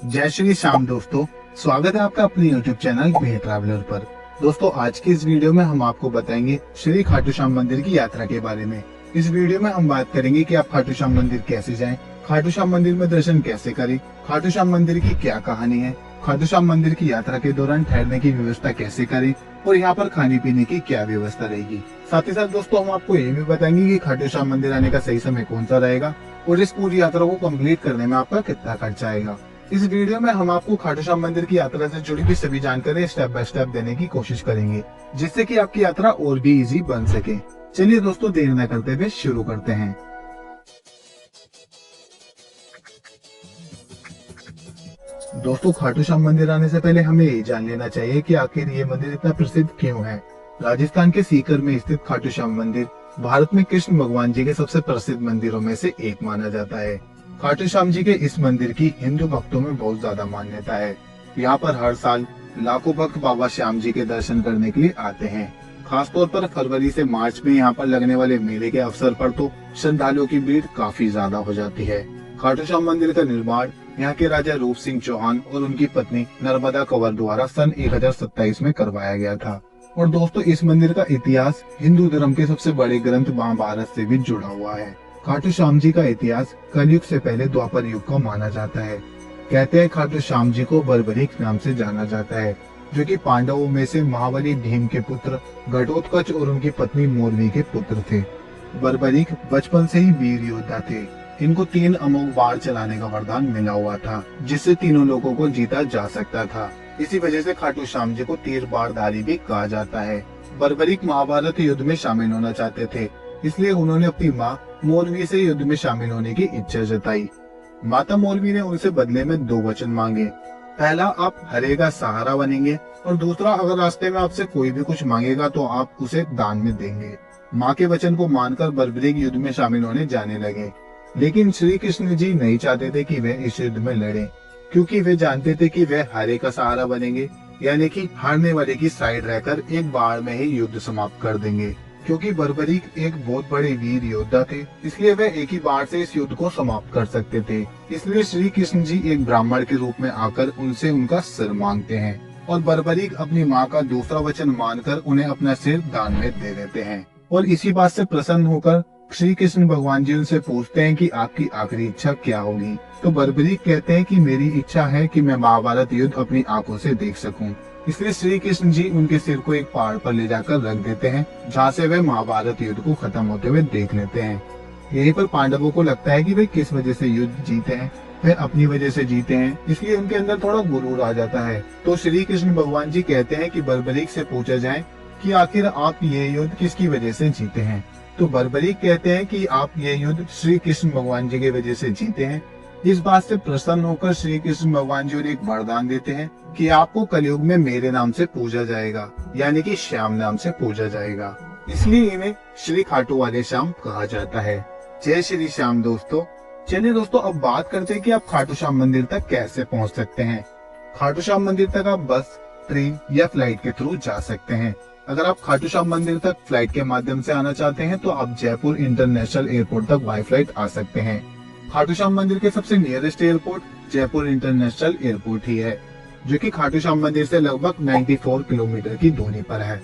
जय श्री श्याम दोस्तों, स्वागत है आपका अपने YouTube चैनल मे ट्रैवलर पर। दोस्तों, आज की इस वीडियो में हम आपको बताएंगे श्री खाटू श्याम मंदिर की यात्रा के बारे में। इस वीडियो में हम बात करेंगे कि आप खाटू श्याम मंदिर कैसे जाएं, खाटू श्याम मंदिर में दर्शन कैसे करें, खाटू श्याम मंदिर की क्या कहानी है, खाटू श्याम मंदिर की यात्रा के दौरान ठहरने की व्यवस्था कैसे करें और यहाँ पर खाने पीने की क्या व्यवस्था रहेगी। साथ ही साथ दोस्तों, हम आपको ये भी बताएंगे कि खाटू श्याम मंदिर आने का सही समय कौन सा रहेगा और इस पूरी यात्रा को कंप्लीट करने में आपका कितना खर्चा आएगा। इस वीडियो में हम आपको खाटू श्याम मंदिर की यात्रा से जुड़ी हुई सभी जानकारी स्टेप बाय स्टेप देने की कोशिश करेंगे, जिससे कि आपकी यात्रा और भी इजी बन सके। चलिए दोस्तों, देर न करते हुए शुरू करते हैं। दोस्तों, खाटू श्याम मंदिर आने से पहले हमें ये जान लेना चाहिए कि आखिर ये मंदिर इतना प्रसिद्ध क्यों है। राजस्थान के सीकर में स्थित खाटू श्याम मंदिर भारत में कृष्ण भगवान जी के सबसे प्रसिद्ध मंदिरों में से एक माना जाता है। खाटू श्याम जी के इस मंदिर की हिंदू भक्तों में बहुत ज्यादा मान्यता है। यहाँ पर हर साल लाखों भक्त बाबा श्याम जी के दर्शन करने के लिए आते हैं। खासतौर पर फरवरी से मार्च में यहाँ पर लगने वाले मेले के अवसर पर तो श्रद्धालुओं की भीड़ काफी ज्यादा हो जाती है। खाटू श्याम मंदिर का निर्माण यहाँ के राजा रूप सिंह चौहान और उनकी पत्नी नर्मदा कंवर द्वारा सन 1027 में करवाया गया था। और दोस्तों, इस मंदिर का इतिहास हिंदू धर्म के सबसे बड़े ग्रंथ महाभारत से भी जुड़ा हुआ है। खाटू श्याम जी का इतिहास कलयुग से पहले द्वापर युग का माना जाता है। कहते हैं खाटू श्याम जी को बर्बरीक नाम से जाना जाता है, जो कि पांडवों में से महाबली भीम के पुत्र घटोत्कच और उनकी पत्नी मोरवी के पुत्र थे। बर्बरीक बचपन से ही वीर योद्धा थे। इनको 3 अमोघ बाण चलाने का वरदान मिला हुआ था, जिससे तीनों लोगों को जीता जा सकता था। इसी वजह से खाटू श्याम जी को तीर बाणधारी भी कहा जाता है। बर्बरीक महाभारत युद्ध में शामिल होना चाहते थे, इसलिए उन्होंने अपनी माँ मोरवी से युद्ध में शामिल होने की इच्छा जताई। माता मोरवी ने उनसे बदले में 2 वचन मांगे। पहला, आप हरे का सहारा बनेंगे, और दूसरा, अगर रास्ते में आपसे कोई भी कुछ मांगेगा तो आप उसे दान में देंगे। माँ के वचन को मानकर बर्बरीक युद्ध में शामिल होने जाने लगे। लेकिन श्री कृष्ण जी नहीं चाहते थे कि वे इस युद्ध में लड़े, क्योंकि वे जानते थे कि वे हरे का सहारा बनेंगे, यानी कि हारने वाले की साइड रहकर एक बार में ही युद्ध समाप्त कर देंगे। क्योंकि बर्बरीक एक बहुत बड़े वीर योद्धा थे, इसलिए वे एक ही बार से इस युद्ध को समाप्त कर सकते थे। इसलिए श्री कृष्ण जी एक ब्राह्मण के रूप में आकर उनसे उनका सिर मांगते हैं, और बर्बरीक अपनी माँ का दूसरा वचन मानकर उन्हें अपना सिर दान में दे देते हैं। और इसी बात से प्रसन्न होकर श्री कृष्ण भगवान जी उनसे पूछते हैं कि आपकी आखिरी इच्छा क्या होगी। तो बर्बरीक कहते हैं कि मेरी इच्छा है कि मैं महाभारत युद्ध अपनी आंखों से देख सकूं। इसलिए श्री कृष्ण जी उनके सिर को एक पहाड़ पर ले जाकर रख देते हैं, जहाँ से वे महाभारत युद्ध को खत्म होते हुए देख लेते हैं। यहीं पर पांडवों को लगता है कि वे किस वजह से युद्ध जीते हैं, वे अपनी वजह से जीते हैं, इसलिए उनके अंदर थोड़ा गुरूर आ जाता है। तो श्री कृष्ण भगवान जी कहते हैं कि बर्बरीक से पूछा जाए कि आखिर आप ये युद्ध किसकी वजह से जीते हैं। तो बर्बरीक कहते हैं कि आप ये युद्ध श्री कृष्ण भगवान जी की वजह से जीते हैं। इस बात से प्रसन्न होकर श्री कृष्ण भगवान जी उन्हें एक वरदान देते हैं कि आपको कलयुग में मेरे नाम से पूजा जाएगा, यानी कि श्याम नाम से पूजा जाएगा। इसलिए इन्हें श्री खाटू वाले श्याम कहा जाता है। जय श्री श्याम दोस्तों। चलिए दोस्तों, अब बात करते हैं कि आप खाटू श्याम मंदिर तक कैसे पहुंच सकते हैं। खाटू श्याम मंदिर तक आप बस, ट्रेन या फ्लाइट के थ्रू जा सकते हैं। अगर आप खाटू श्याम मंदिर तक फ्लाइट के माध्यम से आना चाहते हैं तो आप जयपुर इंटरनेशनल एयरपोर्ट तक बाय फ्लाइट आ सकते हैं। खाटू श्याम मंदिर के सबसे nearest airport Jaipur international airport ही है, जो कि खाटू श्याम मंदिर से लगभग 94 किलोमीटर की दूरी पर है।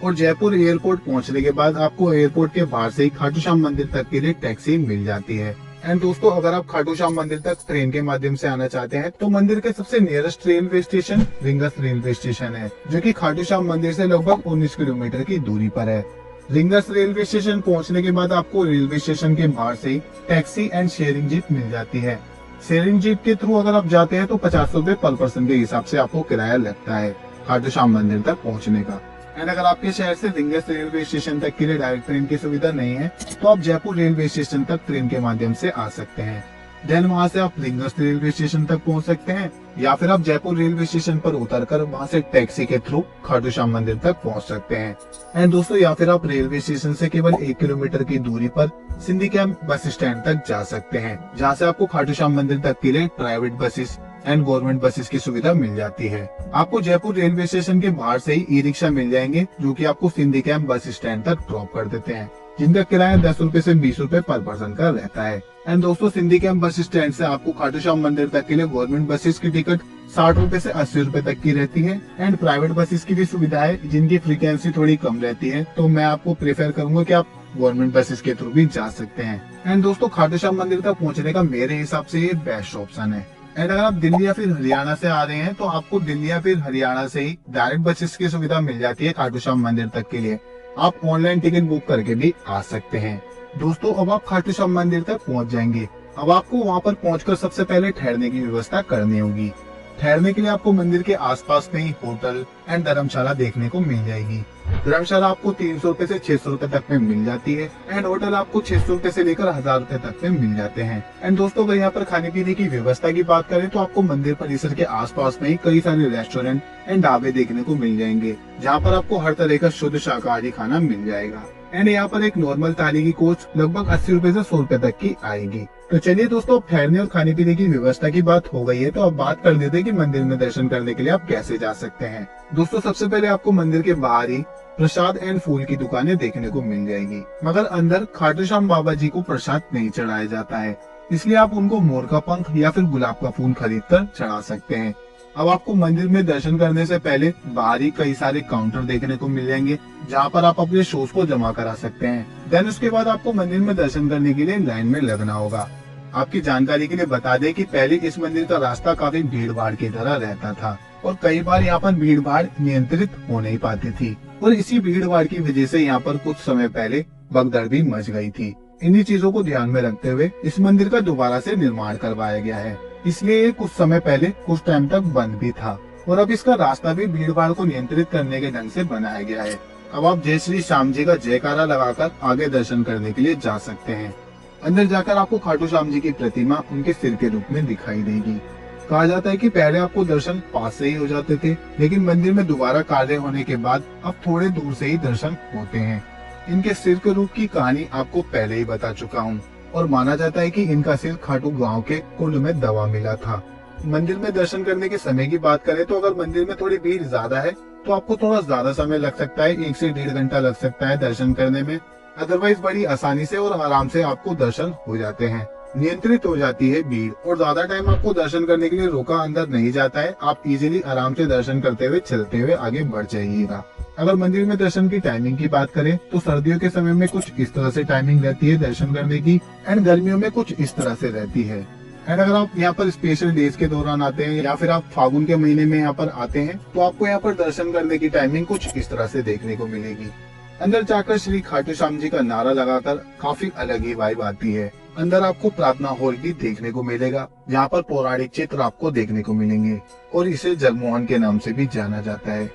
और जयपुर एयरपोर्ट पहुंचने के बाद आपको एयरपोर्ट के बाहर से ही खाटू श्याम मंदिर तक के लिए टैक्सी मिल जाती है। एंड दोस्तों, अगर आप खाटू श्याम मंदिर तक ट्रेन के माध्यम से आना चाहते हैं तो मंदिर के सबसे nearest railway station rings railway station है, जो कि खाटू श्याम मंदिर से लगभग 19 किलोमीटर की दूरी पर है। रिंगस रेलवे स्टेशन पहुंचने के बाद आपको रेलवे स्टेशन के बाहर से ही टैक्सी एंड शेयरिंग जीप मिल जाती है। शेयरिंग जीप के थ्रू अगर आप जाते हैं तो 50 रुपए पर पर्सन के हिसाब से आपको किराया लगता है खाटू श्याम मंदिर तक पहुंचने का। एंड अगर आपके शहर से रिंगस रेलवे स्टेशन तक के लिए डायरेक्ट ट्रेन की सुविधा नहीं है तो आप जयपुर रेलवे स्टेशन तक ट्रेन के माध्यम से आ सकते हैं। देन वहां से आप रिंगस रेलवे स्टेशन तक पहुंच सकते हैं, या फिर आप जयपुर रेलवे स्टेशन पर उतरकर वहां से टैक्सी के थ्रू खाटू श्याम मंदिर तक पहुंच सकते हैं। एंड दोस्तों, या फिर आप रेलवे स्टेशन से केवल 1 किलोमीटर की दूरी पर सिंधी कैंप बस स्टैंड तक जा सकते हैं, जहां से आपको खाटू श्याम मंदिर तक के लिए private buses and government buses की सुविधा मिल जाती है। आपको जयपुर रेलवे स्टेशन के बाहर से ही ई रिक्शा मिल जाएंगे, जो कि आपको सिंधी कैंप बस स्टैंड तक ड्रॉप कर देते हैं। जिनका किराया 10 रुपए से 20 रुपए पर पर्सन का रहता है। एंड दोस्तों, सिंधी कैंप बस स्टैंड से आपको खाटू श्याम मंदिर तक के लिए गवर्नमेंट बसेस की टिकट 60 रुपए से 80 रुपए तक की रहती है। एंड प्राइवेट बसेस की भी सुविधा है जिनकी फ्रीक्वेंसी थोड़ी कम रहती है, तो मैं आपको प्रेफर करूंगा कि आप गवर्नमेंट बसेस के थ्रू भी जा सकते हैं। एंड दोस्तों, खाटू श्याम मंदिर तक पहुंचने का मेरे हिसाब से ये बेस्ट ऑप्शन है। एंड अगर आप दिल्ली या फिर हरियाणा से आ रहे हैं तो आपको दिल्ली या फिर हरियाणा से ही डायरेक्ट बसेस की सुविधा मिल जाती है खाटू श्याम मंदिर तक के लिए। आप ऑनलाइन टिकट बुक करके भी आ सकते हैं। दोस्तों, अब आप खाटू श्याम मंदिर तक पहुंच जाएंगे। अब आपको वहां पर पहुंचकर सबसे पहले ठहरने की व्यवस्था करनी होगी। ठहरने के लिए आपको मंदिर के आसपास में ही होटल एंड धर्मशाला देखने को मिल जाएगी। धर्मशाला आपको 300 रुपए से 600 रुपए तक में मिल जाती है एंड होटल आपको 600 रुपए से लेकर 1000 रुपए तक में मिल जाते हैं। एंड दोस्तों, अगर यहाँ पर खाने पीने की व्यवस्था की बात करें तो आपको मंदिर परिसर के आसपास में ही कई सारे रेस्टोरेंट एंड ढाबे देखने को मिल जाएंगे, जहाँ पर आपको हर तरह का शुद्ध शाकाहारी खाना मिल जाएगा। एंड यहाँ पर एक नॉर्मल थाली की कॉस्ट लगभग 80 रुपए से 100 रुपए तक की आएगी। तो चलिए दोस्तों, ठहरने और खाने पीने की व्यवस्था की बात हो गई है, तो अब बात कर लेते हैं कि मंदिर में दर्शन करने के लिए आप कैसे जा सकते हैं। दोस्तों, सबसे पहले आपको मंदिर के बाहर ही प्रसाद एंड फूल की दुकानें देखने को मिल जाएगी, मगर अंदर खाटू श्याम बाबा जी को प्रसाद नहीं चढ़ाया जाता है, इसलिए आप उनको मोर का पंख या फिर गुलाब का फूल खरीद कर चढ़ा सकते हैं। अब आपको मंदिर में दर्शन करने से पहले बाहर ही कई सारे काउंटर देखने को मिल जाएंगे, जहाँ पर आप अपने शोज को जमा करा सकते हैं। देन उसके बाद आपको मंदिर में दर्शन करने के लिए लाइन में लगना होगा। आपकी जानकारी के लिए बता दें कि पहले इस मंदिर का रास्ता काफी भीड़ भाड़ की तरह रहता था और कई बार यहाँ पर भीड़ भाड़ नियंत्रित हो नहीं पाती थी, और इसी भीड़ भाड़ की वजह से यहाँ पर कुछ समय पहले भगदड़ भी मच गई थी। इन्हीं चीजों को ध्यान में रखते हुए इस मंदिर का दोबारा से निर्माण करवाया गया है, इसलिए ये कुछ समय पहले कुछ टाइम तक बंद भी था, और अब इसका रास्ता भी भीड़ भाड़ को नियंत्रित करने के ढंग से बनाया गया है। अब आप जय श्री श्याम जी का जयकारा लगाकर आगे दर्शन करने के लिए जा सकते हैं। अंदर जाकर आपको खाटू श्याम जी की प्रतिमा उनके सिर के रूप में दिखाई देगी। कहा जाता है कि पहले आपको दर्शन पास से ही हो जाते थे, लेकिन मंदिर में दोबारा कार्य होने के बाद अब थोड़े दूर से ही दर्शन होते हैं। इनके सिर के रूप की कहानी आपको पहले ही बता चुका हूँ, और माना जाता है कि इनका सिर खाटू गांव के कुंड में दबा मिला था। मंदिर में दर्शन करने के समय की बात करें तो अगर मंदिर में थोड़ी भीड़ ज्यादा है तो आपको थोड़ा ज्यादा समय लग सकता है, 1 से 1.5 घंटा लग सकता है दर्शन करने में। अदरवाइज बड़ी आसानी से और आराम से आपको दर्शन हो जाते हैं। नियंत्रित हो जाती है भीड़, और ज्यादा टाइम आपको दर्शन करने के लिए रोका अंदर नहीं जाता है। आप इजीली आराम से दर्शन करते हुए चलते हुए आगे बढ़ जाइएगा। अगर मंदिर में दर्शन की टाइमिंग की बात करें तो सर्दियों के समय में कुछ इस तरह से टाइमिंग रहती है दर्शन करने की, एंड गर्मियों में कुछ इस तरह से रहती है। एंड अगर आप यहाँ पर स्पेशल डेज के दौरान आते हैं या फिर आप फागुन के महीने में यहाँ पर आते हैं तो आपको यहाँ पर दर्शन करने की टाइमिंग कुछ इस तरह से देखने को मिलेगी। अंदर जाकर श्री खाटू श्याम जी का नारा लगाकर काफी अलग ही वाइब आती है। अंदर आपको प्रार्थना हॉल भी देखने को मिलेगा, जहाँ पर पौराणिक चित्र आपको देखने को मिलेंगे, और इसे जगमोहन के नाम से भी जाना जाता है।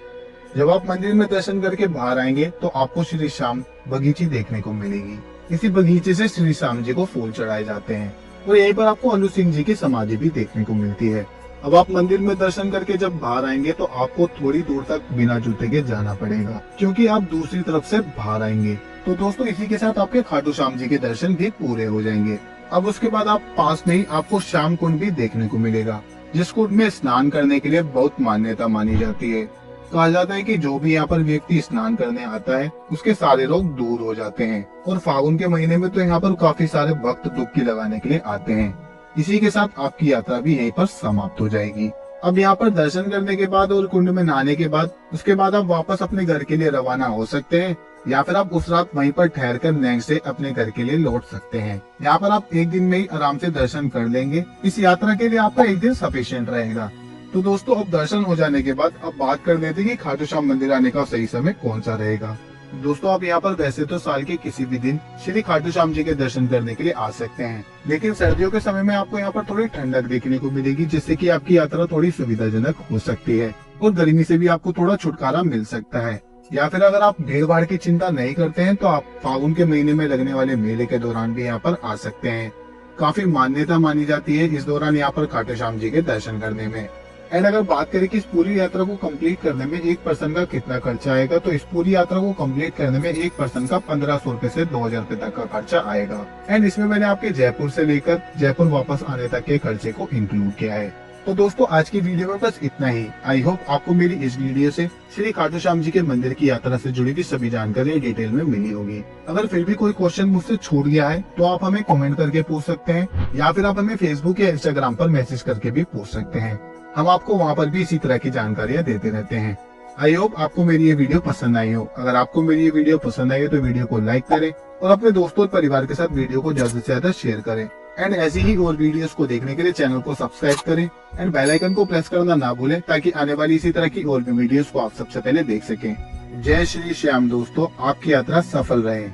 जब आप मंदिर में दर्शन करके बाहर आएंगे तो आपको श्री श्याम बगीची देखने को मिलेगी। इसी बगीचे से श्री श्याम जी को फूल चढ़ाए जाते हैं, और यहीं पर आपको अनु सिंह जी की समाधि भी देखने को मिलती है। अब आप मंदिर में दर्शन करके जब बाहर आएंगे तो आपको थोड़ी दूर तक बिना जूते के जाना पड़ेगा, क्योंकि आप दूसरी तरफ से बाहर आएंगे। तो दोस्तों, इसी के साथ आपके खाटू श्याम जी के दर्शन भी पूरे हो जाएंगे। अब उसके बाद आप पास में ही आपको श्याम कुंड भी देखने को मिलेगा, जिस कुंड में स्नान करने के लिए बहुत मान्यता मानी जाती है। कहा जाता है कि जो भी यहाँ पर व्यक्ति स्नान करने आता है उसके सारे रोग दूर हो जाते हैं, और फागुन के महीने में तो यहाँ पर काफी सारे भक्त डुबकी लगाने के लिए आते हैं। इसी के साथ आपकी यात्रा भी यहीं पर समाप्त हो जाएगी। अब यहाँ पर दर्शन करने के बाद और कुंड में नहाने के बाद उसके बाद आप वापस अपने घर के लिए रवाना हो सकते हैं, या फिर आप उस रात वहीं पर ठहरकर नेक्स्ट डे अपने घर के लिए लौट सकते हैं। यहाँ पर आप एक दिन में ही आराम से दर्शन कर लेंगे। इस यात्रा के लिए आपका एक दिन सफिशिएंट रहेगा। तो दोस्तों, अब दर्शन हो जाने के बाद अब बात कर लेते हैं कि खाटू श्याम मंदिर आने का सही समय कौन सा रहेगा। दोस्तों, आप यहाँ पर वैसे तो साल के किसी भी दिन श्री खाटू श्याम जी के दर्शन करने के लिए आ सकते हैं, लेकिन सर्दियों के समय में आपको यहाँ पर थोड़ी ठंडक देखने को मिलेगी, जिससे कि आपकी यात्रा थोड़ी सुविधाजनक हो सकती है, और गर्मी से भी आपको थोड़ा छुटकारा मिल सकता है। या फिर अगर आप भीड़ भाड़ की चिंता नहीं करते हैं तो आप फागुन के महीने में लगने वाले मेले के दौरान भी यहाँ पर आ सकते हैं। काफी मान्यता मानी जाती है इस दौरान यहाँ पर खाटू श्याम जी के दर्शन करने में। एंड अगर बात करें कि इस पूरी यात्रा को कंप्लीट करने में एक पर्सन का कितना खर्चा आएगा, तो इस पूरी यात्रा को कंप्लीट करने में एक पर्सन का 1500 रुपए से 2000 रुपए तक का खर्चा आएगा। एंड इसमें मैंने आपके जयपुर से लेकर जयपुर वापस आने तक के खर्चे को इंक्लूड किया है। तो दोस्तों आज की वीडियो में बस इतना ही। आई होप आपको मेरी इस वीडियो से श्री खाटू श्याम जी के मंदिर की यात्रा से जुड़ी हुई सभी जानकारी डिटेल में मिली होगी। अगर फिर भी कोई क्वेश्चन मुझसे छूट गया है तो आप हमें कमेंट करके पूछ सकते हैं या फिर आप हमें फेसबुक या इंस्टाग्राम पर मैसेज करके भी पूछ सकते हैं। हम आपको वहाँ पर भी इसी तरह की जानकारियाँ देते रहते हैं। आई होप आपको मेरी ये वीडियो पसंद आई हो। अगर आपको मेरी ये वीडियो पसंद आई हो तो वीडियो को लाइक करें और अपने दोस्तों और परिवार के साथ वीडियो को ज्यादा से ज्यादा शेयर करें। एंड ऐसी ही और वीडियोस को देखने के लिए चैनल को सब्सक्राइब करें एंड बेल आइकन को प्रेस करना ना भूलें ताकि आने वाली इसी तरह की और भी वीडियोस को आप सबसे पहले देख सकें। जय श्री श्याम दोस्तों, आपकी यात्रा सफल रहे।